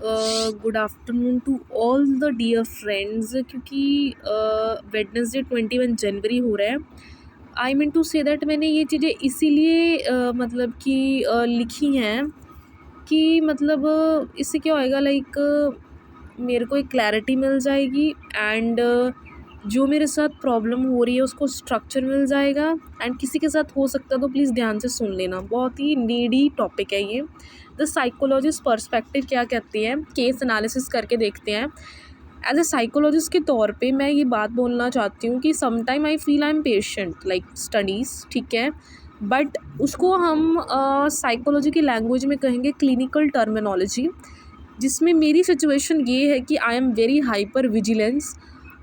Good afternoon to all the dear friends. क्योंकि Wednesday 21 जनवरी हो रहा है। I mean to say that मैंने ये चीज़ें इसीलिए मतलब कि लिखी हैं कि मतलब इससे क्या होएगा, लाइक मेरे को एक क्लैरिटी मिल जाएगी एंड जो मेरे साथ प्रॉब्लम हो रही है उसको स्ट्रक्चर मिल जाएगा। एंड किसी के साथ हो सकता है तो प्लीज़ ध्यान से सुन लेना, बहुत ही नीडी टॉपिक है ये। द साइकोलॉजिस्ट पर्सपेक्टिव क्या कहती है, केस एनालिसिस करके देखते हैं। एज ए साइकोलॉजिस्ट के तौर पे मैं ये बात बोलना चाहती हूँ कि sometime I feel I am patient like studies, ठीक है, बट उसको हम साइकोलॉजी की लैंग्वेज में कहेंगे क्लिनिकल टर्मिनोलॉजी, जिसमें मेरी सिचुएशन ये है कि I am very hyper vigilance.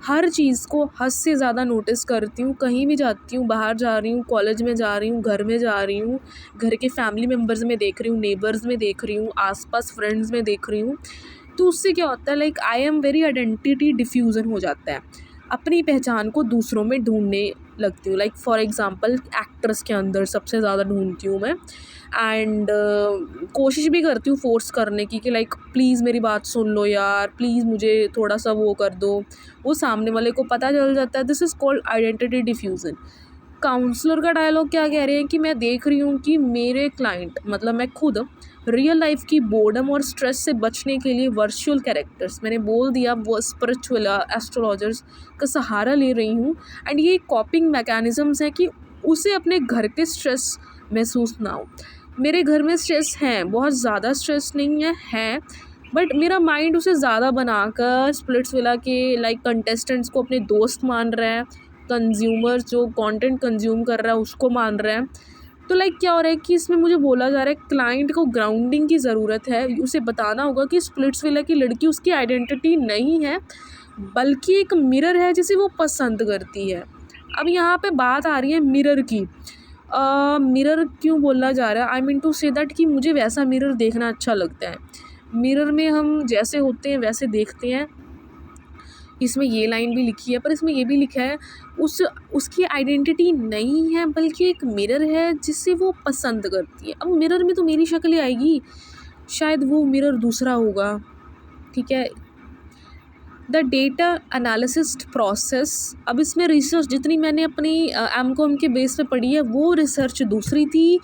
हर चीज़ को हद से ज़्यादा नोटिस करती हूँ, कहीं भी जाती हूँ, बाहर जा रही हूँ, कॉलेज में जा रही हूँ, घर में जा रही हूँ, घर के फैमिली मेम्बर्स में देख रही हूँ, नेबर्स में देख रही हूँ, आसपास फ्रेंड्स में देख रही हूँ। तो उससे क्या होता है, like I am very identity diffusion हो जाता है, अपनी पहचान को दूसरों में ढूंढने लगती हूँ। लाइक फॉर एग्ज़ाम्पल एक्ट्रेस के अंदर सबसे ज़्यादा ढूंढती हूँ मैं। एंड कोशिश भी करती हूँ फोर्स करने की कि लाइक प्लीज़ मेरी बात सुन लो यार, प्लीज़ मुझे थोड़ा सा वो कर दो। वो सामने वाले को पता चल जाता है। This is called identity diffusion. Counsellor का डायलॉग क्या कह रहे हैं कि मैं देख रही हूँ कि मेरे क्लाइंट मतलब मैं खुद रियल लाइफ की बोर्डम और स्ट्रेस से बचने के लिए वर्चुअल कैरेक्टर्स, मैंने बोल दिया, वो स्पिरिचुअल एस्ट्रोलॉजर्स का सहारा ले रही हूँ। एंड ये कॉपिंग मैकेनिज़म्स हैं कि उसे अपने घर के स्ट्रेस महसूस ना हो। मेरे घर में स्ट्रेस हैं, बहुत ज़्यादा स्ट्रेस नहीं है, बट मेरा माइंड उसे ज़्यादा बनाकर स्प्लिट्सविला के लाइक कंटेस्टेंट्स को अपने दोस्त मान रहा है, कंज्यूमर जो कंटेंट कंज्यूम कर रहा है उसको मान रहा है। तो लाइक क्या हो रहा है कि इसमें मुझे बोला जा रहा है क्लाइंट को ग्राउंडिंग की ज़रूरत है, उसे बताना होगा कि स्प्लिट्सविला की लड़की उसकी आइडेंटिटी नहीं है, बल्कि एक मिरर है जिसे वो पसंद करती है। अब यहाँ पे बात आ रही है मिरर की। मिरर क्यों बोला जा रहा है, I mean to say that कि मुझे वैसा मिरर देखना अच्छा लगता है। मिरर में हम जैसे होते हैं वैसे देखते हैं। इसमें ये लाइन भी लिखी है, पर इसमें ये भी लिखा है उसकी आइडेंटिटी नहीं है, बल्कि एक मिरर है जिसे वो पसंद करती है। अब मिरर में तो मेरी शक्ल ही आएगी, शायद वो मिरर दूसरा होगा, ठीक है। द डेटा एनालिसिस प्रोसेस, अब इसमें रिसर्च जितनी मैंने अपनी एमकॉम के बेस पे पढ़ी है वो रिसर्च दूसरी थी।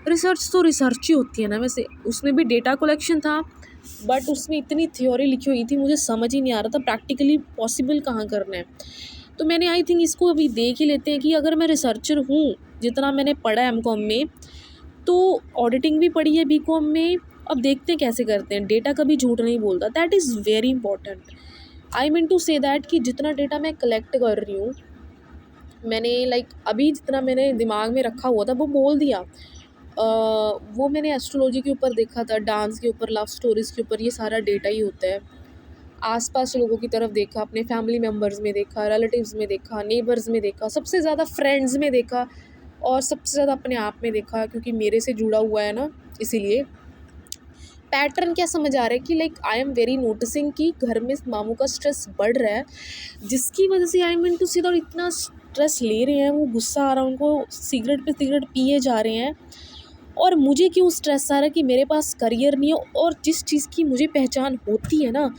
रिसर्च तो रिसर्च ही होती है ना, वैसे उसमें भी डेटा कलेक्शन था, बट उसमें इतनी थ्योरी लिखी हुई थी मुझे समझ ही नहीं आ रहा था प्रैक्टिकली पॉसिबल कहाँ करना है। तो मैंने आई थिंक इसको अभी देख ही लेते हैं कि अगर मैं रिसर्चर हूँ, जितना मैंने पढ़ा है एमकॉम में, तो ऑडिटिंग भी पढ़ी है बीकॉम में। अब देखते हैं कैसे करते हैं। डेटा कभी झूठ नहीं बोलता, that is very important. I mean to say that कि जितना डेटा मैं कलेक्ट कर रही हूँ, मैंने लाइक अभी जितना मैंने दिमाग में रखा हुआ था वो बोल दिया। वो मैंने एस्ट्रोलॉजी के ऊपर देखा था, डांस के ऊपर, लव स्टोरीज़ के ऊपर, ये सारा डेटा ही होता है। आसपास लोगों की तरफ देखा, अपने फैमिली मेम्बर्स में देखा, रिलेटिव्स में देखा, नेबर्स में देखा, सबसे ज़्यादा फ्रेंड्स में देखा, और सबसे ज़्यादा अपने आप में देखा, क्योंकि मेरे से जुड़ा हुआ है ना, इसीलिए। पैटर्न क्या समझ आ रहा है कि like I am very noticing कि घर में मामू का स्ट्रेस बढ़ रहा है, जिसकी वजह से आई मीन टू सी इतना स्ट्रेस ले रहे हैं, वो गुस्सा आ रहा है उनको, सिगरेट पे सिगरेट पिए जा रहे हैं। और मुझे क्यों स्ट्रेस आ रहा है कि मेरे पास करियर नहीं है, और जिस चीज़ की मुझे पहचान होती है ना,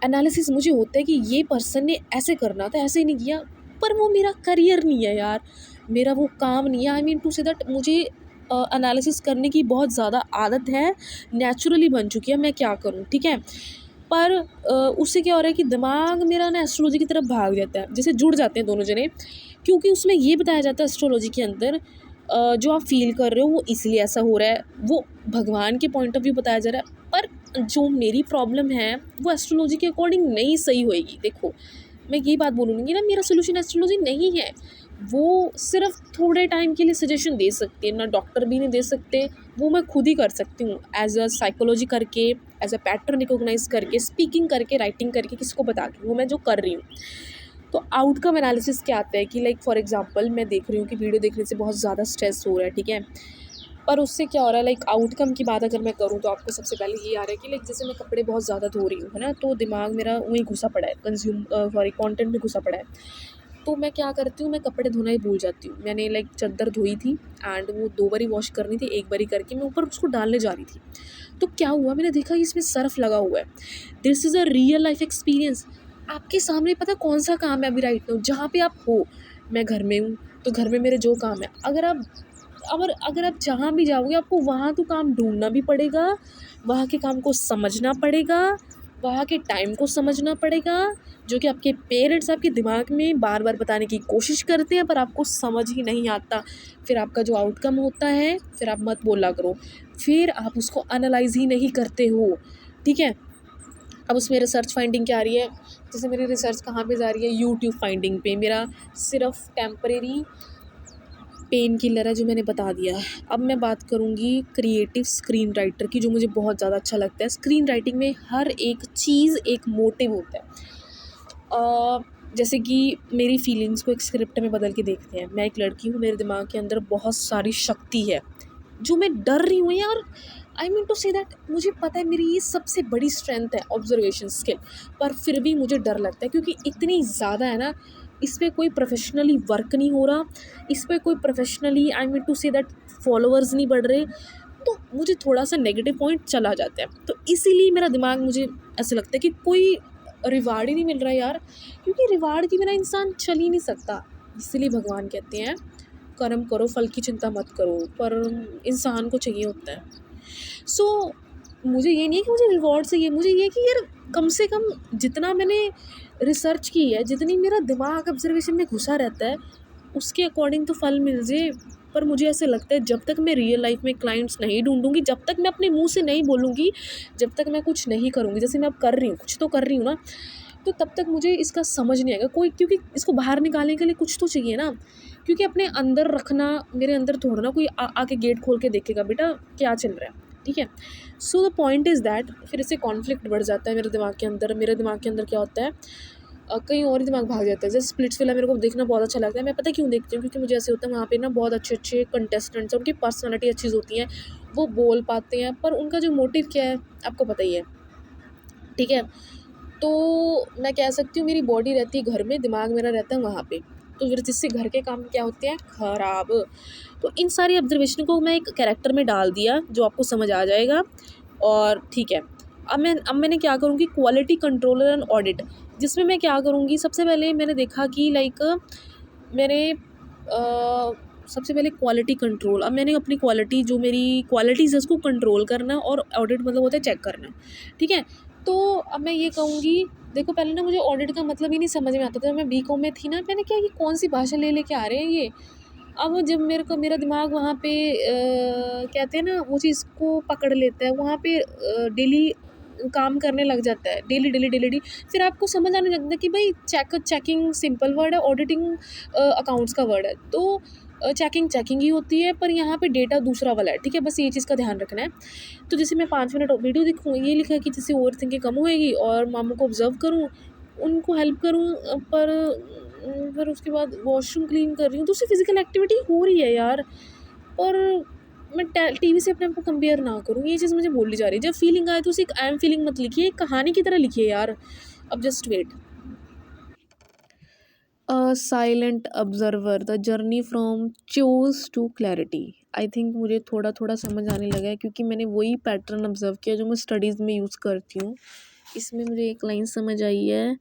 एनालिसिस मुझे होता है कि ये पर्सन ने ऐसे करना था, ऐसे नहीं किया, पर वो मेरा करियर नहीं है यार, मेरा वो काम नहीं है। I mean to say that मुझे एनालिसिस करने की बहुत ज़्यादा आदत है, नेचुरली बन चुकी है, मैं क्या करूँ, ठीक है। पर उससे क्या हो रहा है कि दिमाग मेरा ना एस्ट्रोलॉजी की तरफ भाग जाता है, जैसे जुड़ जाते हैं दोनों जने, क्योंकि उसमें ये बताया जाता है एस्ट्रोलॉजी के अंदर जो आप फील कर रहे हो वो इसलिए ऐसा हो रहा है, वो भगवान के पॉइंट ऑफ व्यू बताया जा रहा है। पर जो मेरी प्रॉब्लम है वो एस्ट्रोलॉजी के अकॉर्डिंग नहीं सही होएगी। देखो, मैं ये बात बोलूँगी ना, मेरा सोल्यूशन एस्ट्रोलॉजी नहीं है, वो सिर्फ थोड़े टाइम के लिए सजेशन दे सकती है, ना डॉक्टर भी नहीं दे सकते, वो मैं खुद ही कर सकती हूँ एज अ साइकोलॉजी करके, एज अ पैटर्न रिकॉग्नाइज करके, स्पीकिंग करके, राइटिंग करके, किसको बता के, वो मैं जो कर रही हूँ। तो आउटकम एनालिसिस क्या आता है कि लाइक फॉर एग्जांपल मैं देख रही हूँ कि वीडियो देखने से बहुत ज़्यादा स्ट्रेस हो रहा है, ठीक है, पर उससे क्या हो रहा है, लाइक आउटकम की बात अगर मैं करूँ तो आपको सबसे पहले ये आ रहा है कि लाइक जैसे मैं कपड़े बहुत ज़्यादा धो रही हूँ, है ना, तो दिमाग मेरा वहीं घुसा पड़ा है, कंटेंट में घुसा पड़ा है। तो मैं क्या करती हूँ, मैं कपड़े धोना ही भूल जाती हूँ। मैंने लाइक चादर धोई थी एंड वो 2 बारी वॉश करनी थी, 1 बारी करके मैं ऊपर उसको डालने जा रही थी, तो क्या हुआ, मैंने देखा कि इसमें सर्फ लगा हुआ है। This is a real life experience. आपके सामने पता कौन सा काम है अभी राइट नाउ जहाँ पे आप हो। मैं घर में हूँ, तो घर में मेरे जो काम है, अगर आप जहाँ भी जाओगे आपको वहाँ तो काम ढूंढना भी पड़ेगा, वहाँ के काम को समझना पड़ेगा, वहाँ के टाइम को समझना पड़ेगा, जो कि आपके पेरेंट्स आपके दिमाग में बार बार बताने की कोशिश करते हैं पर आपको समझ ही नहीं आता। फिर आपका जो आउटकम होता है, फिर आप मत बोला करो, फिर आप उसको एनालाइज ही नहीं करते हो। ठीक है। अब उसमें रिसर्च फाइंडिंग क्या आ रही है, जैसे मेरी रिसर्च कहाँ पे जा रही है, यूट्यूब फाइंडिंग पे। मेरा सिर्फ टेम्परेरी पेन किलर है जो मैंने बता दिया। अब मैं बात करूँगी क्रिएटिव स्क्रीन राइटर की, जो मुझे बहुत ज़्यादा अच्छा लगता है। स्क्रीन राइटिंग में हर एक चीज़ एक मोटिव होता है। जैसे कि मेरी फीलिंग्स को एक स्क्रिप्ट में बदल के देखते हैं। मैं एक लड़की हूँ, मेरे दिमाग के अंदर बहुत सारी शक्ति है, जो मैं डर रही हूँ यार। I mean to say that मुझे पता है मेरी ये सबसे बड़ी स्ट्रेंथ है, ऑब्जर्वेशन स्किल, पर फिर भी मुझे डर लगता है क्योंकि इतनी ज़्यादा है ना। इस पर कोई प्रोफेशनली वर्क नहीं हो रहा, इस पर कोई professionally I mean to say that followers नहीं बढ़ रहे, तो मुझे थोड़ा सा नेगेटिव पॉइंट चला जाता है। तो इसीलिए मेरा दिमाग, मुझे ऐसा लगता है कि कोई रिवार्ड ही नहीं मिल रहा है यार, क्योंकि रिवार्ड के बिना इंसान चल ही नहीं सकता। इसलिए भगवान कहते हैं कर्म करो फल की चिंता मत करो, पर इंसान को चाहिए होता है। सो मुझे ये नहीं है कि मुझे रिवॉर्ड चाहिए, मुझे ये है कि यार कम से कम जितना मैंने रिसर्च की है, जितनी मेरा दिमाग ऑब्जर्वेशन में घुसा रहता है, उसके अकॉर्डिंग तो फल मिल जाए। पर मुझे ऐसे लगता है जब तक मैं रियल लाइफ में क्लाइंट्स नहीं ढूंढूंगी, जब तक मैं अपने मुंह से नहीं बोलूँगी, जब तक मैं कुछ नहीं करूँगी, जैसे मैं अब कर रही हूँ, कुछ तो कर रही हूँ ना, तो तब तक मुझे इसका समझ नहीं आएगा कोई, क्योंकि इसको बाहर निकालने के लिए कुछ तो चाहिए ना। क्योंकि अपने अंदर रखना, मेरे अंदर थोड़ा ना कोई आके गेट खोल के देखेगा बेटा क्या चल रहा है। ठीक है। So the point is that फिर इससे कॉन्फ्लिक्ट बढ़ जाता है मेरे दिमाग के अंदर। मेरे दिमाग के अंदर क्या होता है, कहीं और ही दिमाग भाग जाता है। जैसे स्प्लिट्सविला मेरे को देखना बहुत अच्छा लगता है। मैं पता क्यों देखती हूँ, क्योंकि मुझे ऐसे होता है वहाँ पे ना बहुत अच्छे अच्छे कंटेस्टेंट्स हैं, उनकी पर्सनालिटी अच्छी होती है, वो बोल पाते हैं, पर उनका जो मोटिव क्या है आपको पता ही है। ठीक है। तो मैं कह सकती हूँ मेरी बॉडी रहती है घर में, दिमाग मेरा रहता है वहाँ पे, तो फिर जिससे घर के काम क्या होते हैं ख़राब। तो इन सारी ऑब्जर्वेशन को मैं एक कैरेक्टर में डाल दिया जो आपको समझ आ जाएगा। और ठीक है, अब मैंने क्या करूँगी, क्वालिटी कंट्रोलर एंड ऑडिट, जिसमें मैं क्या करूँगी, सबसे पहले मैंने देखा कि लाइक मेरे सबसे पहले क्वालिटी कंट्रोल। अब मैंने अपनी क्वालिटी, जो मेरी क्वालिटीज़ है उसको कंट्रोल करना, और ऑडिट मतलब होता है चेक करना। ठीक है। तो अब मैं ये कहूँगी, देखो पहले ना मुझे ऑडिट का मतलब ही नहीं समझ में आता था। मैं बीकॉम में थी ना, मैंने क्या ये कौन सी भाषा ले लेके आ रहे हैं ये। अब जब मेरा दिमाग वहाँ पे कहते हैं ना वो चीज़ को पकड़ लेता है, वहाँ पे डेली काम करने लग जाता है, डेली डेली डेली डेली। फिर आपको समझ आने लगता है कि भाई चेकिंग सिंपल वर्ड है, ऑडिटिंग अकाउंट्स का वर्ड है। तो चेकिंग चेकिंग ही होती है, पर यहाँ पे डेटा दूसरा वाला है। ठीक है, बस ये चीज़ का ध्यान रखना है। तो जैसे मैं 5 मिनट वीडियो देखूँ, ये लिखा है कि जैसे ओवर थिंकिंग कम होएगी और मामू को ऑब्जर्व करूँ, उनको हेल्प करूँ, पर फिर उसके बाद वॉशरूम क्लीन कर रही हूँ, तो उससे फिजिकल एक्टिविटी हो रही है यार। और मैं टीवी से अपने आप को कंपेयर ना करूँ, ये चीज़ मुझे बोली जा रही है। जब फीलिंग आए तो उसे एक आई एम फीलिंग मत लिखिए, एक कहानी की तरह लिखिए यार। अब just wait. A silent observer, the journey from chaos to clarity. I think मुझे थोड़ा थोड़ा समझ आने लगा है, क्योंकि मैंने वही पैटर्न ऑब्जर्व किया जो मैं स्टडीज़ में यूज़ करती हूँ। इसमें मुझे एक लाइन समझ आई है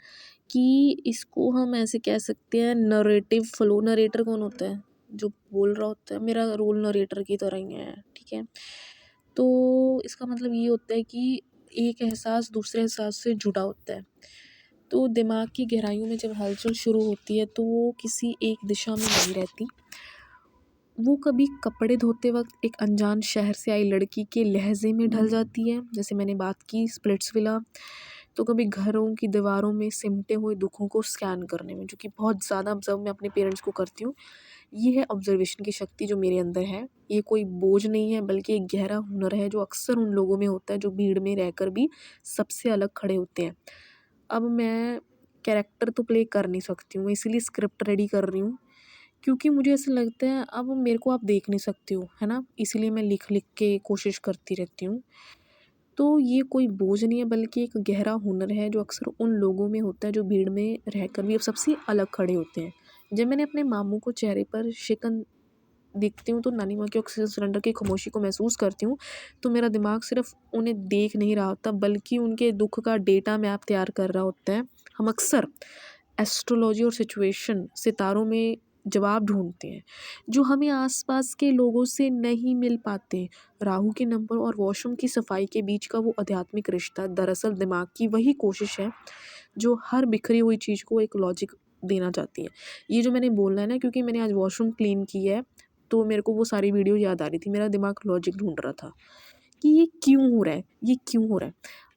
कि इसको हम ऐसे कह सकते हैं, नरेटिव फ्लो। नरेटर कौन होता है, जो बोल रहा होता है। मेरा रोल नरेटर की तरह ही है। ठीक है। तो इसका मतलब ये होता है कि एक एहसास दूसरे एहसास से जुड़ा होता है। तो दिमाग की गहराइयों में जब हलचल शुरू होती है तो वो किसी एक दिशा में नहीं रहती। वो कभी कपड़े धोते वक्त एक अनजान शहर से आई लड़की के लहजे में ढल जाती है, जैसे मैंने बात की स्प्लिट्सविला। तो कभी घरों की दीवारों में सिमटे हुए दुखों को स्कैन करने में, जो कि बहुत ज़्यादा ऑब्जर्व मैं अपने पेरेंट्स को करती हूँ। ये है ऑब्जर्वेशन की शक्ति जो मेरे अंदर है। ये कोई बोझ नहीं है, बल्कि एक गहरा हुनर है जो अक्सर उन लोगों में होता है जो भीड़ में रहकर भी सबसे अलग खड़े होते हैं। अब मैं कैरेक्टर तो प्ले कर नहीं सकती हूँ, इसीलिए स्क्रिप्ट रेडी कर रही हूँ, क्योंकि मुझे ऐसा लगता है अब मेरे को आप देख नहीं सकते हो, है ना? इसीलिए मैं लिख लिख के कोशिश करती रहती हूँ। तो ये कोई बोझ नहीं है, बल्कि एक गहरा हुनर है जो अक्सर उन लोगों में होता है जो भीड़ में रहकर भी अब सबसे अलग खड़े होते हैं। जब मैंने अपने मामू को चेहरे पर शिकन देखती हूँ तो नानी माँ के ऑक्सीजन सिलेंडर की खामोशी को महसूस करती हूँ, तो मेरा दिमाग सिर्फ उन्हें देख नहीं रहा होता बल्कि उनके दुख का डेटा मैप तैयार कर रहा होता है। हम अक्सर एस्ट्रोलॉजी और सिचुएशन सितारों में जवाब ढूंढते हैं जो हमें आसपास के लोगों से नहीं मिल पाते। राहु के नंबर और वॉशरूम की सफाई के बीच का वो आध्यात्मिक रिश्ता दरअसल दिमाग की वही कोशिश है जो हर बिखरी हुई चीज़ को एक लॉजिक देना चाहती है। ये जो मैंने बोलना है ना, क्योंकि मैंने आज वॉशरूम क्लीन की है तो मेरे को वो सारी वीडियो याद आ रही थी। मेरा दिमाग लॉजिक ढूंढ रहा था कि ये क्यों हो रहा है, ये क्यों हो रहा है।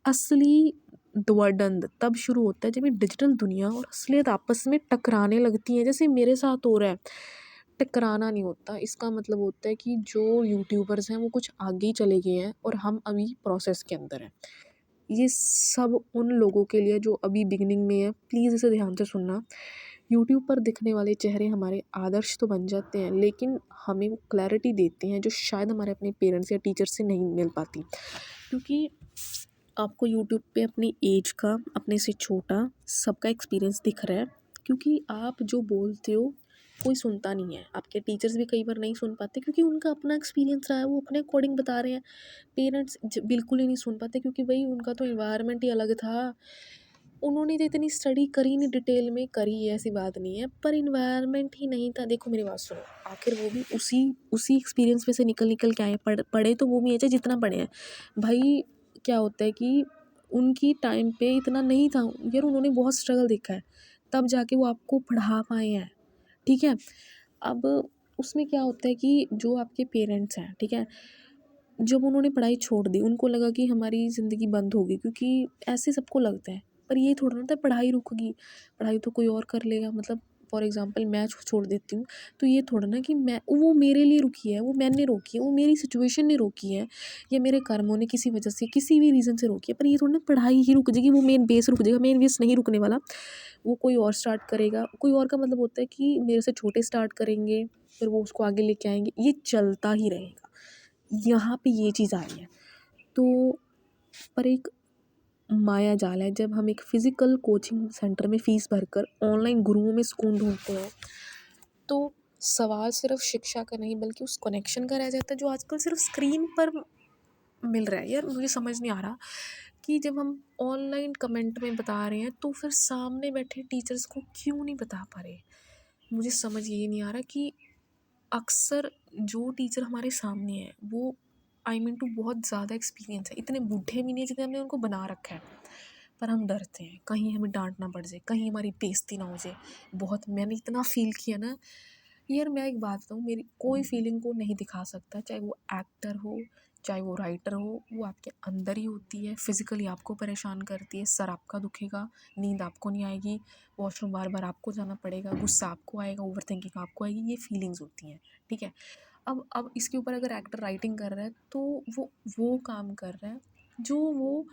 असली द्वंद्व तब शुरू होता है जब ये डिजिटल दुनिया और असलियत आपस में टकराने लगती है, जैसे मेरे साथ हो रहा है। टकराना नहीं होता, इसका मतलब होता है कि जो यूट्यूबर्स हैं वो कुछ आगे ही चले गए हैं और हम अभी प्रोसेस के अंदर हैं। ये सब उन लोगों के लिए जो अभी बिगिनिंग में है, प्लीज़ इसे ध्यान से सुनना। यूट्यूब पर दिखने वाले चेहरे हमारे आदर्श तो बन जाते हैं लेकिन हमें वो क्लैरिटी देते हैं जो शायद हमारे अपने पेरेंट्स या टीचर से नहीं मिल पाती। क्योंकि आपको यूट्यूब पे अपनी एज का, अपने से छोटा सबका एक्सपीरियंस दिख रहा है, क्योंकि आप जो बोलते हो कोई सुनता नहीं है। आपके टीचर्स भी कई बार नहीं सुन पाते क्योंकि उनका अपना एक्सपीरियंस रहा है, वो अपने अकॉर्डिंग बता रहे हैं। पेरेंट्स बिल्कुल ही नहीं सुन पाते क्योंकि भाई उनका तो इन्वायरमेंट ही अलग था। उन्होंने तो इतनी स्टडी करी नहीं, डिटेल में करी है ऐसी बात नहीं है, पर इन्वायरमेंट ही नहीं था। देखो मेरी बात सुनो, आखिर वो भी उसी उसी एक्सपीरियंस में से निकल निकल के आए। पढ़े तो वो भी है चाहे जितना पढ़े हैं भाई। क्या होता है कि उनकी टाइम पे इतना नहीं था यार, उन्होंने बहुत स्ट्रगल देखा है तब जाके वो आपको पढ़ा पाए हैं। ठीक है, अब उसमें क्या होता है कि जो आपके पेरेंट्स हैं, ठीक है, जब उन्होंने पढ़ाई छोड़ दी उनको लगा कि हमारी ज़िंदगी बंद होगी, क्योंकि ऐसे सबको लगता है। पर ये थोड़ा ना था पढ़ाई रुक गई, पढ़ाई तो कोई और कर लेगा। मतलब फॉर एग्ज़ाम्पल मैं छोड़ देती हूँ तो ये थोड़ा ना कि मैं, वो मेरे लिए रुकी है, वो मैंने रोकी है, वो मेरी सिचुएशन ने रोकी है या मेरे कर्मों ने किसी वजह से किसी भी रीज़न से रोकी है। पर ये थोड़ा ना पढ़ाई ही रुक जाएगी, वो मेन बेस रुक जाएगा। मेन बेस नहीं रुकने वाला, वो कोई और स्टार्ट करेगा। कोई और का मतलब होता है कि मेरे से छोटे स्टार्ट करेंगे फिर वो उसको आगे लेके आएंगे, ये चलता ही रहेगा। यहाँ पे ये चीज़ आ रही है। तो पर एक माया जाल है जब हम एक फ़िज़िकल कोचिंग सेंटर में फ़ीस भरकर ऑनलाइन गुरुओं में सुकून ढूँढते हैं। तो सवाल सिर्फ शिक्षा का नहीं बल्कि उस कनेक्शन का रह जाता है जो आजकल सिर्फ स्क्रीन पर मिल रहा है। यार मुझे समझ नहीं आ रहा कि जब हम ऑनलाइन कमेंट में बता रहे हैं तो फिर सामने बैठे टीचर्स को क्यों नहीं बता पा रहे। मुझे समझ ये नहीं आ रहा कि अक्सर जो टीचर हमारे सामने है वो, आई मीन टू, बहुत ज़्यादा एक्सपीरियंस है, इतने बूढ़े भी नहीं है जितने हमने उनको बना रखा है। पर हम डरते हैं कहीं हमें डांट ना पड़ जाए, कहीं हमारी बेइज्जती ना हो जाए। बहुत मैंने इतना फील किया ना यार। मैं एक बात बताऊँ, मेरी कोई फीलिंग को नहीं दिखा सकता, चाहे वो एक्टर हो चाहे वो राइटर हो, वो आपके अंदर ही होती है। फिजिकली आपको परेशान करती है, सर आपका दुखेगा, नींद आपको नहीं आएगी, वॉशरूम बार बार आपको जाना पड़ेगा, गुस्सा आपको आएगा, ओवर थिंकिंग आपको आएगी, ये फीलिंग्स होती हैं। ठीक है, अब इसके ऊपर अगर एक्टर राइटिंग कर रहा है तो वो काम कर रहा है जो वो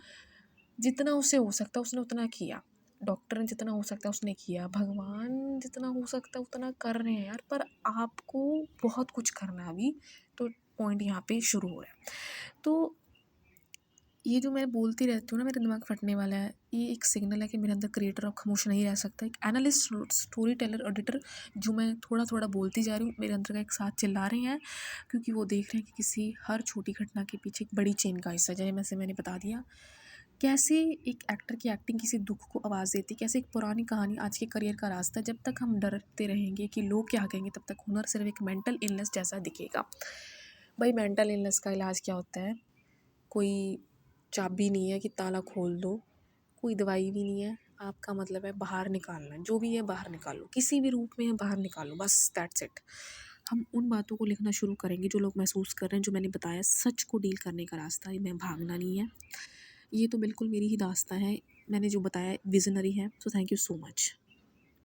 जितना उससे हो सकता है उसने उतना किया। डॉक्टर ने जितना हो सकता है उसने किया, भगवान जितना हो सकता है उतना कर रहे हैं यार। पर आपको बहुत कुछ करना है अभी। तो पॉइंट यहाँ पे शुरू हो रहा है। तो ये जो मैं बोलती रहती हूँ ना, मेरा दिमाग फटने वाला है, ये एक सिग्नल है कि मेरे अंदर क्रिएटर अब खामोश नहीं रह सकता। एक एनालिस्ट, स्टोरी टेलर, एडिटर, जो मैं थोड़ा थोड़ा बोलती जा रही हूँ, मेरे अंदर का एक साथ चिल्ला रहे हैं क्योंकि वो देख रहे हैं कि किसी हर छोटी घटना के पीछे एक बड़ी चेन का हिस्सा, जैसे मैंने बता दिया कैसे एक एक्टर की एक्टिंग किसी दुख को आवाज़ देती, कैसे एक पुरानी कहानी आज के करियर का रास्ता। जब तक हम डरते रहेंगे कि लोग क्या कहेंगे तब तक हुनर सिर्फ एक मेंटल इलनेस जैसा दिखेगा। भाई मेंटल इलनेस का इलाज क्या होता है? कोई चाबी नहीं है कि ताला खोल दो, कोई दवाई भी नहीं है। आपका मतलब है बाहर निकालना है, जो भी है बाहर निकालो, किसी भी रूप में है बाहर निकालो, बस दैट्स इट। हम उन बातों को लिखना शुरू करेंगे जो लोग महसूस कर रहे हैं, जो मैंने बताया सच को डील करने का रास्ता है, मैं भागना नहीं है। ये तो बिल्कुल मेरी ही दास्तां है, मैंने जो बताया विज़नरी है। So thank you so much.